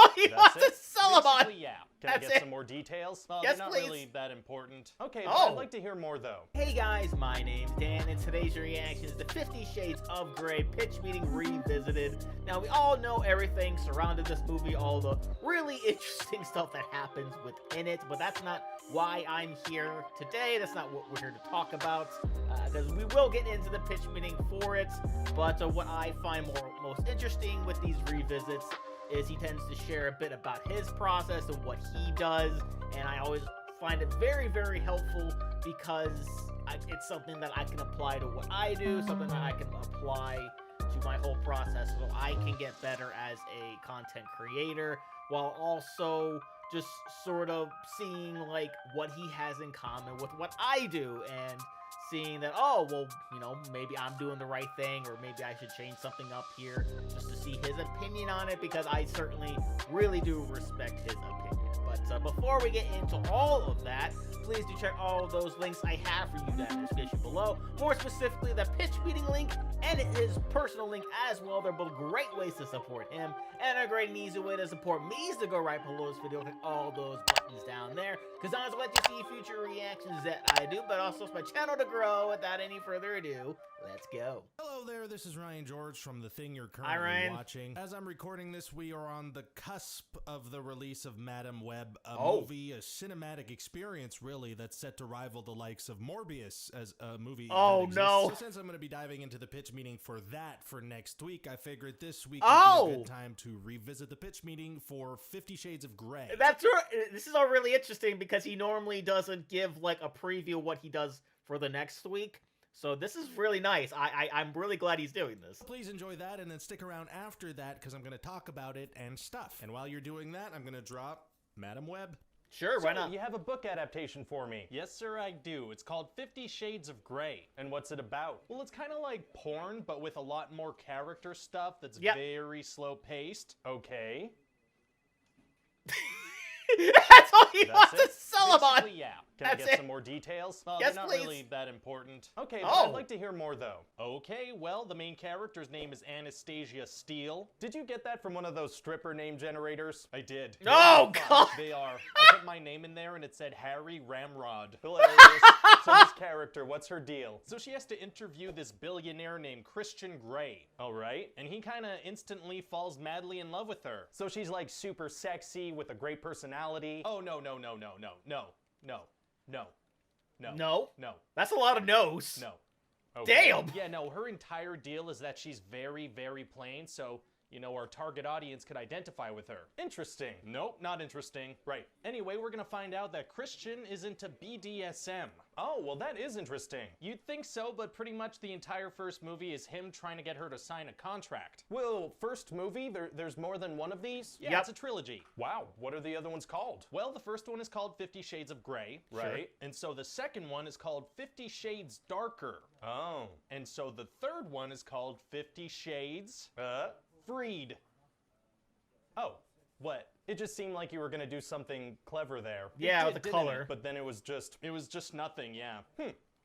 all he wants to sell them on. Basically, yeah. Can I get some more details? Well, Yes, they're not please. really that important. Okay, but Oh. I'd like to hear more, though. Hey guys, my name's Dan, and today's reaction is to 50 Shades of Grey Pitch Meeting Revisited. Now, we all know everything surrounding this movie, all the really interesting stuff that happens within it, but that's not why I'm here today. That's not what we're here to talk about, because we will get into the pitch meeting for it, but what I find most interesting with these revisits is he tends to share a bit about his process and what he does, and I always find it very, very helpful because it's something that I can apply to what I do, something that I can apply to my whole process so I can get better as a content creator, while also just sort of seeing like what he has in common with what I do, and seeing that, oh, well, you know, maybe I'm doing the right thing, or maybe I should change something up here, just to see his opinion on it, because I certainly really do respect his opinion. But before we get into all of that, please do check all of those links I have for you down in the description below. More specifically, the pitch meeting link and his personal link as well. They're both great ways to support him, and a great and easy way to support me is to go right below this video, click all those buttons down there, because I always like to see future reactions that I do, but also it's my channel to grow. Without any further ado, let's go. Hello there, this is Ryan George from the thing you're currently watching. As I'm recording this, we are on the cusp of the release of Madam Web, a movie, a cinematic experience, really, that's set to rival the likes of Morbius as a movie. Oh, no. So since I'm going to be diving into the pitch meeting for that for next week, I figured this week would be a good time to revisit the pitch meeting for 50 Shades of Grey. That's right. This is all really interesting because he normally doesn't give like a preview of what he does for the next week. So this is really nice. I'm really glad he's doing this. Please enjoy that, and then stick around after that because I'm going to talk about it and stuff. And while you're doing that, I'm going to drop Madam Web. Sure, why not? You have a book adaptation for me. Yes, sir, I do. It's called 50 Shades of Grey. And what's it about? Well, it's kind of like porn, but with a lot more character stuff that's very slow-paced. Okay. That's all he wants to sell them on. Yeah. Can I get some more details? Well, Yes, they're not please. really that important. Okay, but I'd like to hear more, though. Okay, well, the main character's name is Anastasia Steele. Did you get that from one of those stripper name generators? I did. Oh, God. They are. I put my name in there, and it said Harry Ramrod. Hilarious. So this character, what's her deal? So she has to interview this billionaire named Christian Grey, all right? And he kind of instantly falls madly in love with her. So she's like super sexy with a great personality. Oh, no. No. That's a lot of no's. No. Okay. Damn. Yeah, no, her entire deal is that she's very, very plain, so, you know, our target audience could identify with her. Interesting. Nope, not interesting. Right. Anyway, we're gonna find out that Christian is into BDSM. Oh, well, that is interesting. You'd think so, but pretty much the entire first movie is him trying to get her to sign a contract. Well, first movie? There's more than one of these? Yeah, it's a trilogy. Wow, what are the other ones called? Well, the first one is called 50 Shades of Grey, right? Sure. And so the second one is called 50 Shades Darker. Oh. And so the third one is called 50 Shades... Freed. Oh, what? It just seemed like you were gonna do something clever there. Yeah, with the color. But then it was just nothing, yeah.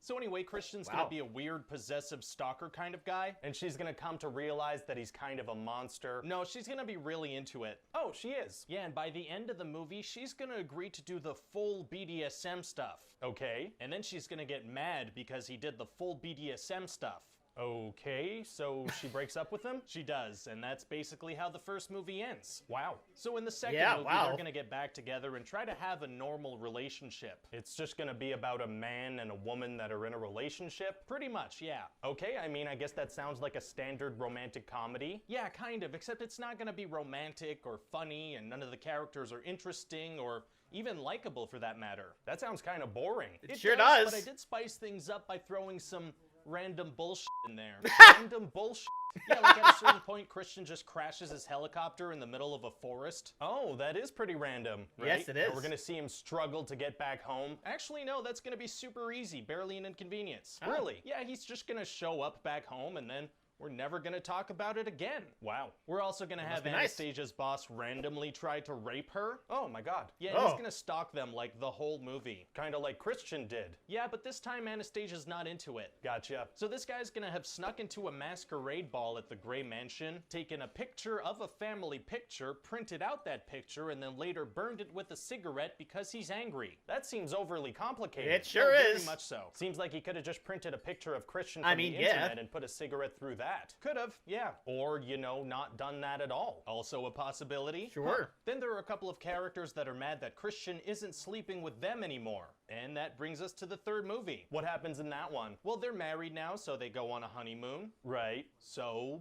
So anyway, Christian's gonna be a weird, possessive stalker kind of guy, and she's gonna come to realize that he's kind of a monster. No, she's gonna be really into it. Oh, she is. Yeah, and by the end of the movie, she's gonna agree to do the full BDSM stuff. Okay. And then she's gonna get mad because he did the full BDSM stuff. Okay, so she breaks up with him? She does, and that's basically how the first movie ends. Wow. So in the second movie, they're gonna get back together and try to have a normal relationship. It's just gonna be about a man and a woman that are in a relationship? Pretty much, yeah. Okay, I mean, I guess that sounds like a standard romantic comedy. Yeah, kind of, except it's not gonna be romantic or funny, and none of the characters are interesting or even likable for that matter. That sounds kind of boring. It sure does. But I did spice things up by throwing some random bullshit in there. Random bullshit. Yeah, like at a certain point, Christian just crashes his helicopter in the middle of a forest. Oh, that is pretty random, right? Yes, it is. And we're gonna see him struggle to get back home. Actually, no, that's gonna be super easy. Barely an inconvenience. Really? Yeah, he's just gonna show up back home and then we're never gonna talk about it again. Wow. We're also gonna have nice. Anastasia's boss randomly try to rape her. Oh my god. Yeah, he's gonna stalk them like the whole movie. Kinda like Christian did. Yeah, but this time Anastasia's not into it. Gotcha. So this guy's gonna have snuck into a masquerade ball at the Gray Mansion, taken a picture of a family picture, printed out that picture, and then later burned it with a cigarette because he's angry. That seems overly complicated. It sure Very is. much so. Seems like he could have just printed a picture of Christian from the internet and put a cigarette through that. Could have, yeah. Or, you know, not done that at all. Also a possibility. Sure. Then there are a couple of characters that are mad that Christian isn't sleeping with them anymore. And that brings us to the third movie. What happens in that one? Well, they're married now, so they go on a honeymoon. Right. So,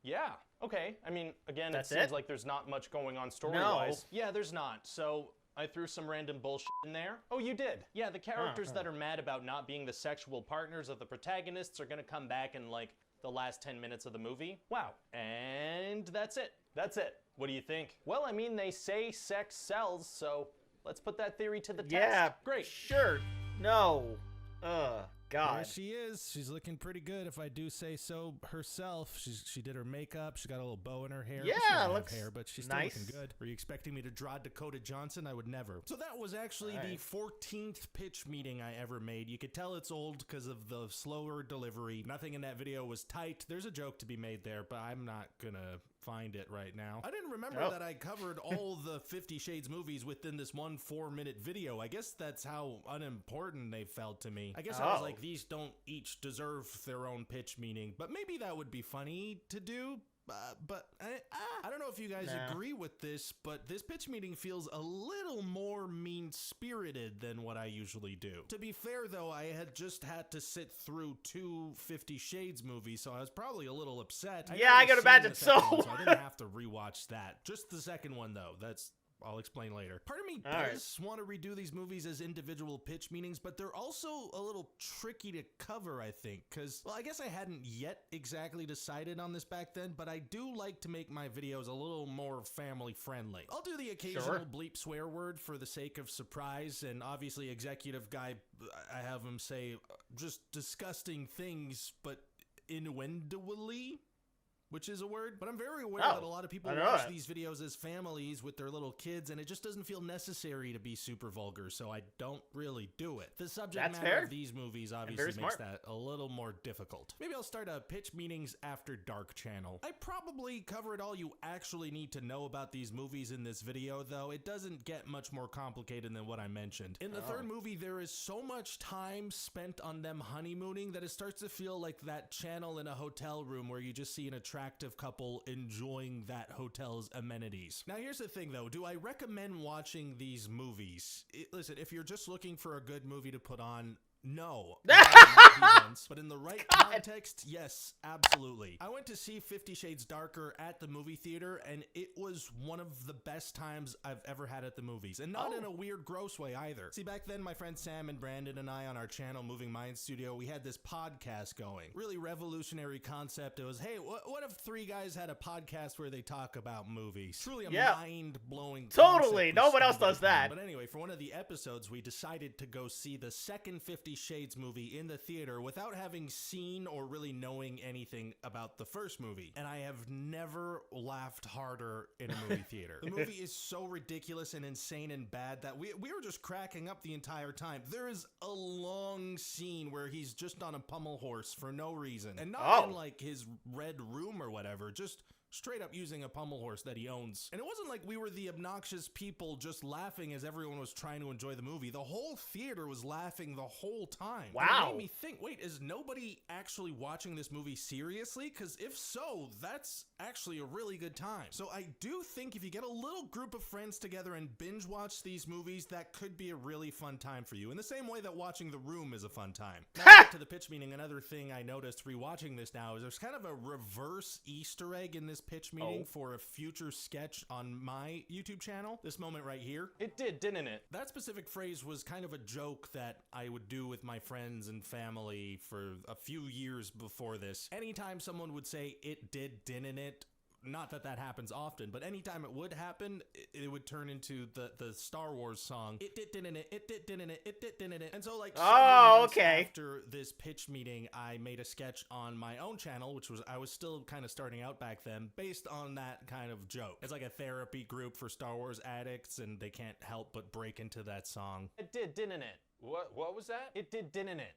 yeah. Okay. I mean, again, it seems like there's not much going on story-wise. No. Yeah, there's not. So I threw some random bullshit in there. Oh, you did? Yeah, the characters that are mad about not being the sexual partners of the protagonists are gonna come back in, like, the last 10 minutes of the movie. Wow. And that's it. That's it. What do you think? Well, I mean, they say sex sells, so let's put that theory to the test. Yeah, great. Sure. No. God. There she is. She's looking pretty good, if I do say so herself. She did her makeup. She got a little bow in her hair. Yeah, she doesn't looks have hair, but she's still nice. looking good. Were you expecting me to draw Dakota Johnson? I would never. So that was actually the 14th pitch meeting I ever made. You could tell it's old because of the slower delivery. Nothing in that video was tight. There's a joke to be made there, but I'm not gonna find it right now. I didn't remember that I covered all the 50 Shades movies within this one 4-minute video. I guess that's how unimportant they felt to me. I guess I was like, these don't each deserve their own pitch meeting, but maybe that would be funny to do. But I don't know if you guys agree with this, but this pitch meeting feels a little more mean-spirited than what I usually do. To be fair, though, I had just had to sit through 2 50 Shades movies, so I was probably a little upset. Yeah, I can imagine so. So I didn't have to rewatch that. Just the second one, though. I'll explain later. Part of me does want to redo these movies as individual pitch meetings, but they're also a little tricky to cover, I think, because, well, I guess I hadn't yet exactly decided on this back then, but I do like to make my videos a little more family-friendly. I'll do the occasional bleep swear word for the sake of surprise, and obviously executive guy, I have him say just disgusting things, but innuendoally, which is a word, but I'm very aware that a lot of people watch these videos as families with their little kids, and it just doesn't feel necessary to be super vulgar, so I don't really do it. The subject matter of these movies obviously makes that a little more difficult. Maybe I'll start a Pitch Meetings After Dark channel. I probably covered all you actually need to know about these movies in this video, though it doesn't get much more complicated than what I mentioned. In the third movie, there is so much time spent on them honeymooning that it starts to feel like that channel in a hotel room where you just see an attractive couple enjoying that hotel's amenities. Now here's the thing though, do I recommend watching these movies? Listen, if you're just looking for a good movie to put on, no. But in the right context, yes, absolutely. I went to see 50 Shades Darker at the movie theater, and it was one of the best times I've ever had at the movies, and not in a weird, gross way either. See, back then, my friend Sam and Brandon and I on our channel, Moving Mind Studio, we had this podcast going. Really revolutionary concept. It was, hey, what if 3 guys had a podcast where they talk about movies? Truly a mind-blowing Totally. No one else does that. But anyway, for one of the episodes, we decided to go see the second 50 Shades movie in the theater without having seen or really knowing anything about the first movie. And I have never laughed harder in a movie theater. The movie is so ridiculous and insane and bad that we were just cracking up the entire time. There is a long scene where he's just on a pommel horse for no reason. And not in like his red room or whatever, just straight up using a pommel horse that he owns. And it wasn't like we were the obnoxious people just laughing as everyone was trying to enjoy the movie. The whole theater was laughing the whole time. Wow. It made me think, wait, is nobody actually watching this movie seriously? Because if so, that's actually a really good time. So I do think if you get a little group of friends together and binge watch these movies, that could be a really fun time for you. In the same way that watching The Room is a fun time. Now back to the pitch meeting, another thing I noticed rewatching this now is there's kind of a reverse Easter egg in this pitch meeting for a future sketch on my YouTube channel. This moment right here. It did, didn't it? That specific phrase was kind of a joke that I would do with my friends and family for a few years before this. Anytime someone would say it did, didn't it, not that that happens often, but anytime it would happen, it would turn into the Star Wars song. It did it. And so like, oh, okay. After this pitch meeting, I made a sketch on my own channel, which was, I was still kind of starting out back then, based on that kind of joke. It's like a therapy group for Star Wars addicts, and they can't help but break into that song. It did, didn't it? What was that? It did, didn't it?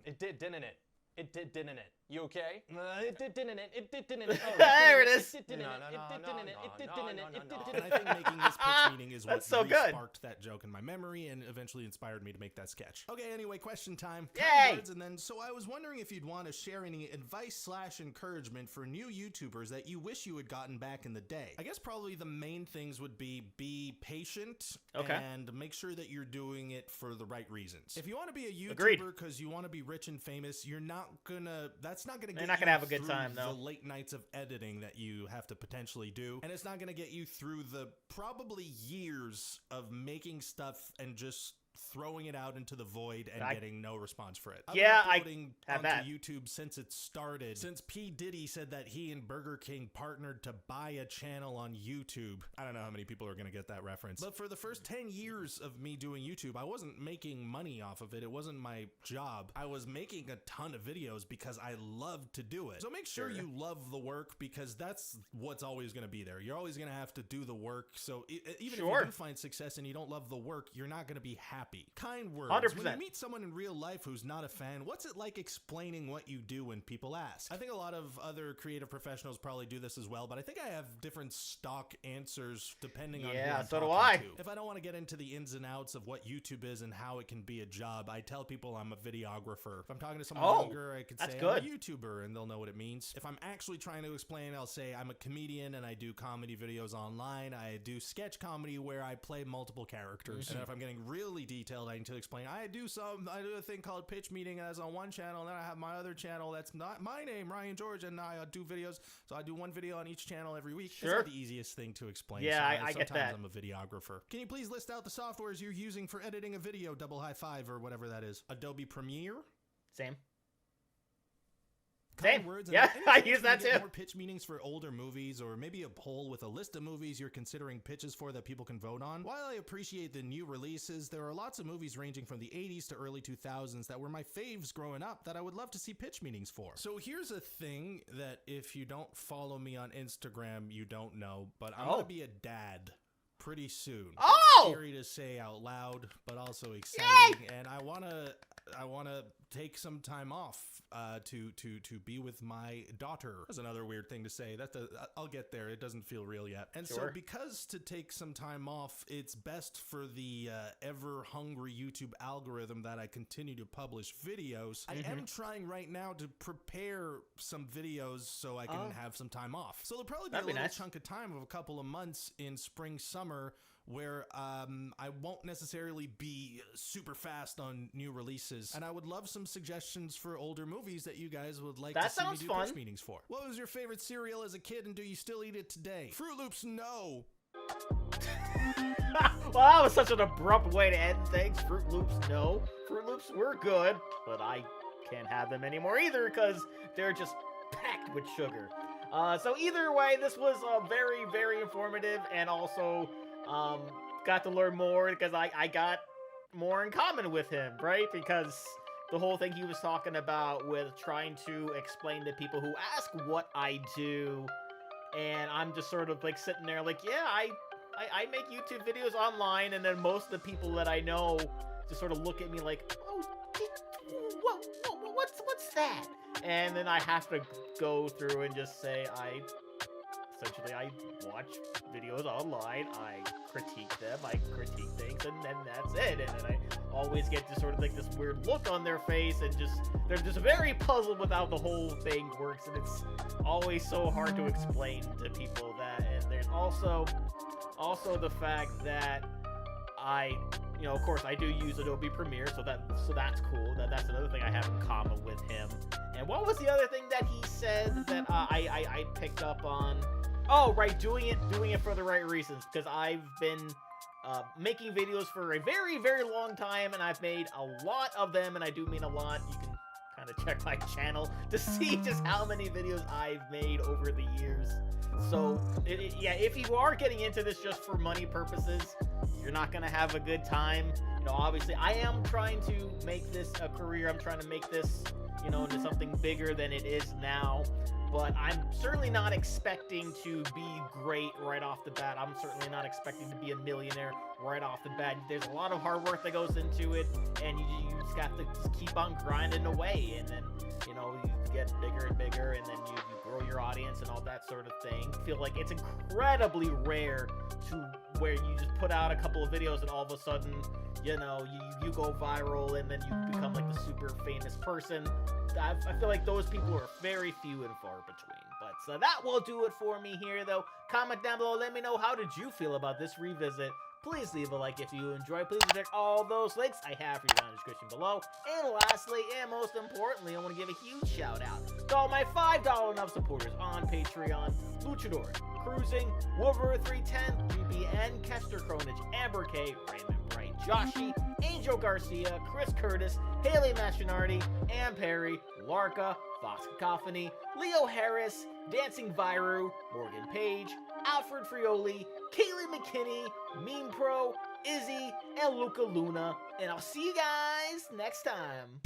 It did, didn't it? It did, didn't it? You okay? It did, didn't it? It did, didn't it? There it is. It did, didn't it? It did, didn't it? It did, didn't it? It did, And didn't I it? think making this pitch meeting is what That's so good. sparked that joke in my memory and eventually inspired me to make that sketch. Okay, anyway, question time. Yay! Kind words, and then, so I was wondering if you'd want to share any advice/encouragement for new YouTubers that you wish you had gotten back in the day. I guess probably the main things would be patient, okay, and make sure that you're doing it for the right reasons. If you want to be a Agreed. YouTuber because you want to be rich and famous, you're not gonna, that's not gonna get You're not gonna you have a good through time, though. the late nights of editing that you have to potentially do, and it's not gonna get you through the probably years of making stuff and just throwing it out into the void and getting no response for it. I've been uploading onto YouTube since it started. Since P. Diddy said that he and Burger King partnered to buy a channel on YouTube. I don't know how many people are going to get that reference. But for the first 10 years of me doing YouTube, I wasn't making money off of it. It wasn't my job. I was making a ton of videos because I loved to do it. So make sure you love the work, because that's what's always going to be there. You're always going to have to do the work. So even if you do find success and you don't love the work, you're not going to be happy. Kind words. 100%. When you meet someone in real life who's not a fan, what's it like explaining what you do when people ask? I think a lot of other creative professionals probably do this as well, but I think I have different stock answers depending on who I'm so do talking I. to. If I don't want to get into the ins and outs of what YouTube is and how it can be a job, I tell people I'm a videographer. If I'm talking to someone younger, I could say I'm a YouTuber, and they'll know what it means. If I'm actually trying to explain, I'll say I'm a comedian and I do comedy videos online. I do sketch comedy where I play multiple characters. And if I'm getting really detailed, I need to explain, I do a thing called pitch meeting that's on one channel, and then I have my other channel that's not my name, Ryan George, and I do videos. So I do one video on each channel every week. It's not the easiest thing to explain. Yeah, I get that. Sometimes I'm a videographer. Can you please list out the softwares you're using for editing a video? Double high five or whatever that is. Adobe Premiere? Same. Words, yeah, I use that too. More pitch meetings for older movies, or maybe a poll with a list of movies you're considering pitches for that people can vote on. While I appreciate the new releases, there are lots of movies ranging from the 80s to early 2000s that were my faves growing up that I would love to see pitch meetings for. So here's a thing that if you don't follow me on Instagram, you don't know, but I'm gonna be a dad pretty soon. Scary to say out loud, but also exciting. And I wanna take some time off to be with my daughter. That's another weird thing to say. I'll get there. It doesn't feel real yet. And so because to take some time off, it's best for the ever hungry YouTube algorithm that I continue to publish videos. I am trying right now to prepare some videos so I can have some time off. So there'll probably be a little chunk of time of a couple of months in spring, summer, where I won't necessarily be super fast on new releases, and I would love some suggestions for older movies that you guys would like to see me do pitch meetings for. What was your favorite cereal as a kid, and do you still eat it today? Fruit Loops, no. Well, that was such an abrupt way to end things. Fruit Loops, no. Fruit Loops were good, but I can't have them anymore either because they're just packed with sugar. So either way, this was very, very informative, and also got to learn more because I got more in common with him, right? Because the whole thing he was talking about with trying to explain to people who ask what I do, and I'm just sort of like sitting there like, yeah, I make YouTube videos online, and then most of the people that I know just sort of look at me like, oh, what's that? And then I have to go through and just say essentially, I watch videos online, I critique them, I critique things, and then that's it. And then I always get just sort of like this weird look on their face, and they're just very puzzled with how the whole thing works, and it's always so hard to explain to people that. And there's also the fact that of course, I do use Adobe Premiere, so that's cool. That's another thing I have in common with him. And what was the other thing that he said that I picked up on? Oh, right, doing it for the right reasons, because I've been making videos for a very, very long time, and I've made a lot of them, and I do mean a lot. You can kind of check my channel to see just how many videos I've made over the years. So, yeah, if you are getting into this just for money purposes, you're not going to have a good time. You know, obviously, I am trying to make this a career. I'm trying to make this, you know, into something bigger than it is now. But I'm certainly not expecting to be great right off the bat. I'm certainly not expecting to be a millionaire right off the bat. There's a lot of hard work that goes into it, and you just got to just keep on grinding away, and then, you know, you get bigger and bigger, and then you grow your audience and all that sort of thing. I feel like it's incredibly rare to where you just put out a couple of videos and all of a sudden, you know, you go viral and then you become like the super famous person. I feel like those people are very few and far between. But so that will do it for me here, though. Comment down below. Let me know, how did you feel about this revisit? Please leave a like if you enjoyed. Please check all those links I have for you down in the description below. And lastly, and most importantly, I want to give a huge shout out to all my $5 and up supporters on Patreon: Luchador, Cruising, Wolver 310, GBN, Kester Kronich, Amber K, Raymond Bright, Joshy, Angel Garcia, Chris Curtis, Haley Mastronardi, Ann Perry, Larka, Fox Cacophony, Leo Harris, Dancing Viru, Morgan Page, Alfred Frioli, Kaylee McKinney, Meme Pro, Izzy, and Luca Luna. And I'll see you guys next time.